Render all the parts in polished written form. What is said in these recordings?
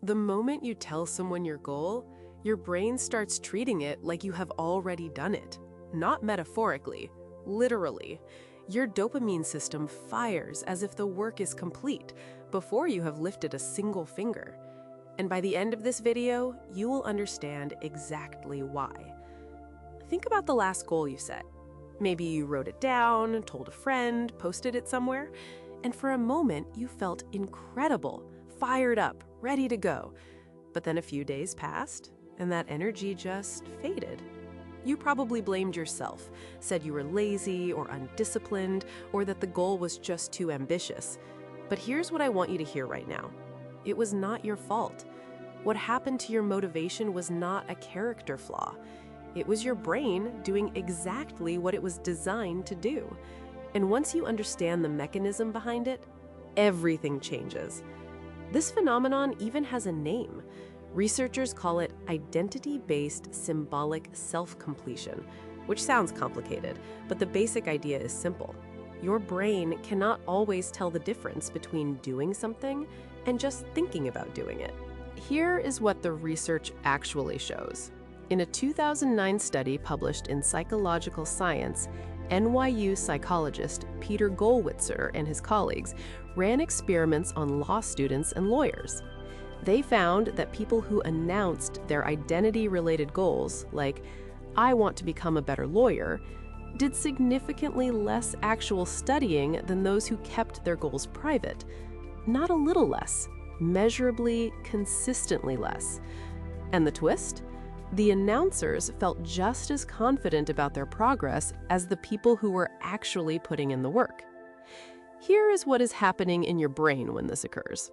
The moment you tell someone your goal, your brain starts treating it like you have already done it. Not metaphorically, literally. Your dopamine system fires as if the work is complete before you have lifted a single finger. And by the end of this video, you will understand exactly why. Think about the last goal you set. Maybe you wrote it down, told a friend, posted it somewhere, and for a moment you felt incredible, fired up, ready to go. But then a few days passed, and that energy just faded. You probably blamed yourself, said you were lazy or undisciplined, or that the goal was just too ambitious. But here's what I want you to hear right now. It was not your fault. What happened to your motivation was not a character flaw. It was your brain doing exactly what it was designed to do. And once you understand the mechanism behind it, everything changes. This phenomenon even has a name. Researchers call it identity-based symbolic self-completion, which sounds complicated, but the basic idea is simple. Your brain cannot always tell the difference between doing something and just thinking about doing it. Here is what the research actually shows. In a 2009 study published in Psychological Science, NYU psychologist Peter Gollwitzer and his colleagues ran experiments on law students and lawyers. They found that people who announced their identity-related goals, like, "I want to become a better lawyer," did significantly less actual studying than those who kept their goals private. Not a little less, measurably, consistently less. And the twist? The announcers felt just as confident about their progress as the people who were actually putting in the work. Here is what is happening in your brain when this occurs.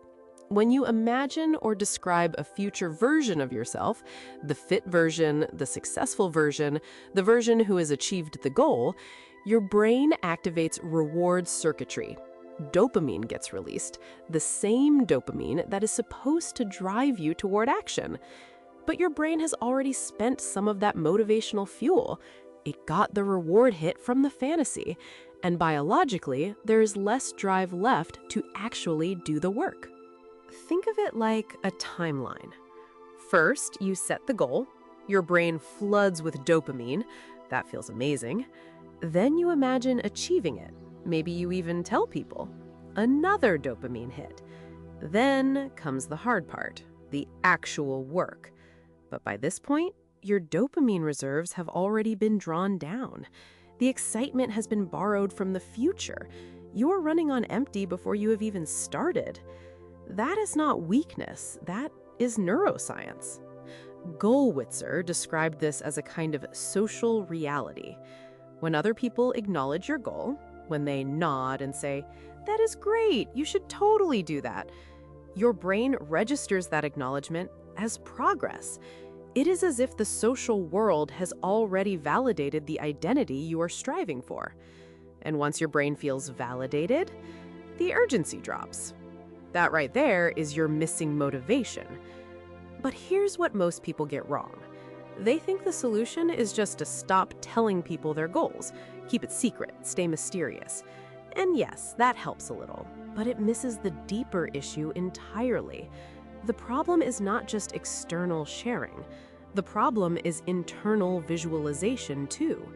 When you imagine or describe a future version of yourself, the fit version, the successful version, the version who has achieved the goal, your brain activates reward circuitry. Dopamine gets released, the same dopamine that is supposed to drive you toward action. But your brain has already spent some of that motivational fuel. It got the reward hit from the fantasy, and biologically, there is less drive left to actually do the work. Think of it like a timeline. First, you set the goal. Your brain floods with dopamine. That feels amazing. Then you imagine achieving it. Maybe you even tell people. Another dopamine hit. Then comes the hard part, the actual work. But by this point, your dopamine reserves have already been drawn down. The excitement has been borrowed from the future. You are running on empty before you have even started. That is not weakness, that is neuroscience. Gollwitzer described this as a kind of social reality. When other people acknowledge your goal, when they nod and say, "That is great, you should totally do that," your brain registers that acknowledgement as progress. It is as if the social world has already validated the identity you are striving for. And once your brain feels validated, the urgency drops. That right there is your missing motivation. But here's what most people get wrong. They think the solution is just to stop telling people their goals, keep it secret, stay mysterious. And yes, that helps a little, but it misses the deeper issue entirely. The problem is not just external sharing. The problem is internal visualization too.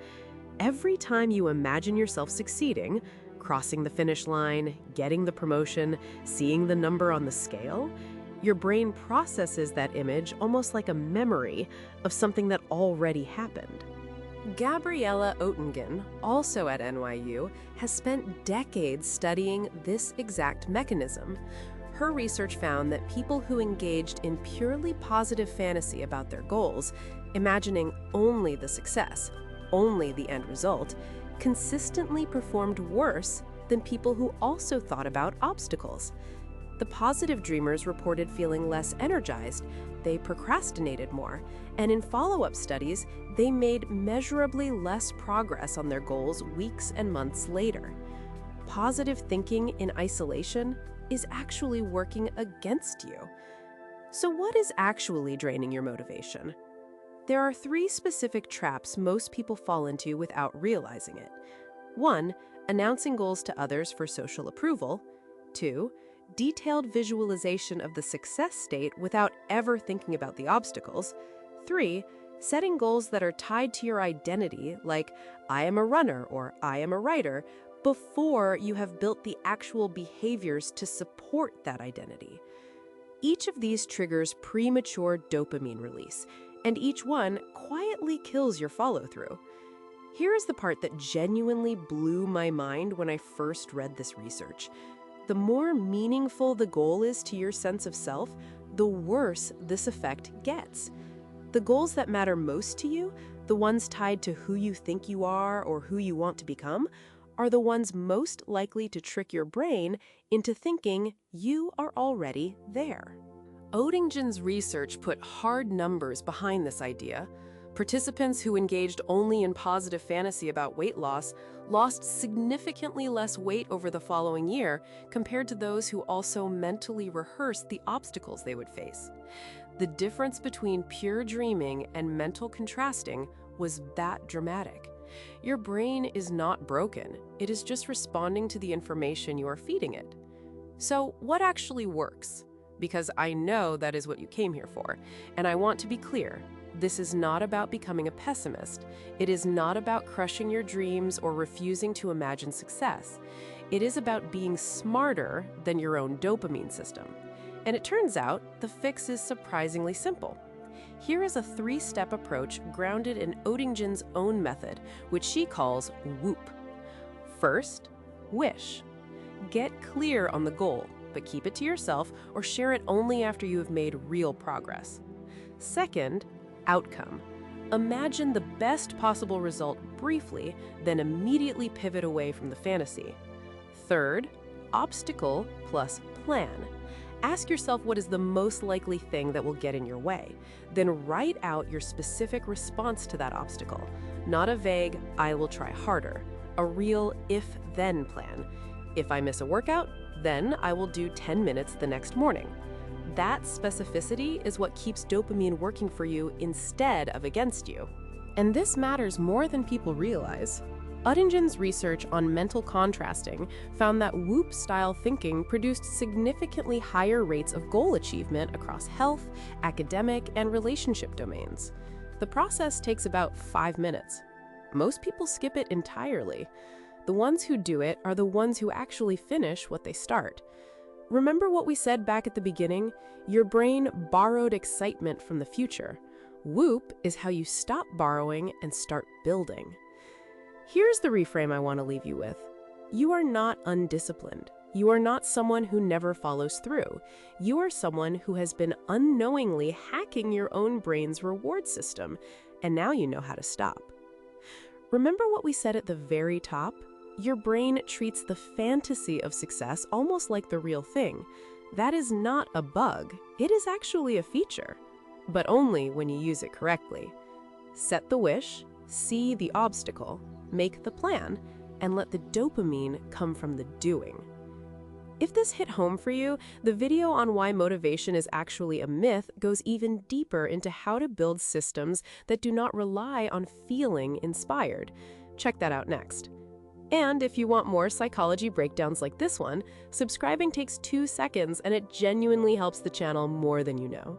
Every time you imagine yourself succeeding, crossing the finish line, getting the promotion, seeing the number on the scale, your brain processes that image almost like a memory of something that already happened. Gabriella Oettingen, also at NYU, has spent decades studying this exact mechanism. Her research found that people who engaged in purely positive fantasy about their goals, imagining only the success, only the end result, consistently performed worse than people who also thought about obstacles. The positive dreamers reported feeling less energized, they procrastinated more, and in follow-up studies, they made measurably less progress on their goals weeks and months later. Positive thinking in isolation is actually working against you. So what is actually draining your motivation? There are 3 specific traps most people fall into without realizing it. 1, announcing goals to others for social approval. 2, detailed visualization of the success state without ever thinking about the obstacles. 3. Setting goals that are tied to your identity, like I am a runner or I am a writer, before you have built the actual behaviors to support that identity. Each of these triggers premature dopamine release, and each one quietly kills your follow-through. Here is the part that genuinely blew my mind when I first read this research. The more meaningful the goal is to your sense of self, the worse this effect gets. The goals that matter most to you, the ones tied to who you think you are or who you want to become, are the ones most likely to trick your brain into thinking you are already there. Oettingen's research put hard numbers behind this idea. Participants who engaged only in positive fantasy about weight loss lost significantly less weight over the following year compared to those who also mentally rehearsed the obstacles they would face. The difference between pure dreaming and mental contrasting was that dramatic. Your brain is not broken. It is just responding to the information you are feeding it. So what actually works? Because I know that is what you came here for, and I want to be clear. This is not about becoming a pessimist. It is not about crushing your dreams or refusing to imagine success. It is about being smarter than your own dopamine system. And it turns out the fix is surprisingly simple. Here is a 3-step approach grounded in Oettingen's own method, which she calls WHOOP. First, wish. Get clear on the goal, but keep it to yourself or share it only after you have made real progress. Second, outcome. Imagine the best possible result briefly, then immediately pivot away from the fantasy. Third, obstacle plus plan. Ask yourself what is the most likely thing that will get in your way. Then write out your specific response to that obstacle. Not a vague, I will try harder. A real if-then plan. If I miss a workout, then I will do 10 minutes the next morning. That specificity is what keeps dopamine working for you instead of against you. And this matters more than people realize. Oettingen's research on mental contrasting found that WHOOP-style thinking produced significantly higher rates of goal achievement across health, academic, and relationship domains. The process takes about 5 minutes. Most people skip it entirely. The ones who do it are the ones who actually finish what they start. Remember what we said back at the beginning? Your brain borrowed excitement from the future. WHOOP is how you stop borrowing and start building. Here's the reframe I want to leave you with. You are not undisciplined. You are not someone who never follows through. You are someone who has been unknowingly hacking your own brain's reward system, and now you know how to stop. Remember what we said at the very top? Your brain treats the fantasy of success almost like the real thing. That is not a bug. It is actually a feature, but only when you use it correctly. Set the wish, see the obstacle, make the plan, and let the dopamine come from the doing. If this hit home for you, the video on why motivation is actually a myth goes even deeper into how to build systems that do not rely on feeling inspired. Check that out next. And if you want more psychology breakdowns like this one, subscribing takes 2 seconds and it genuinely helps the channel more than you know.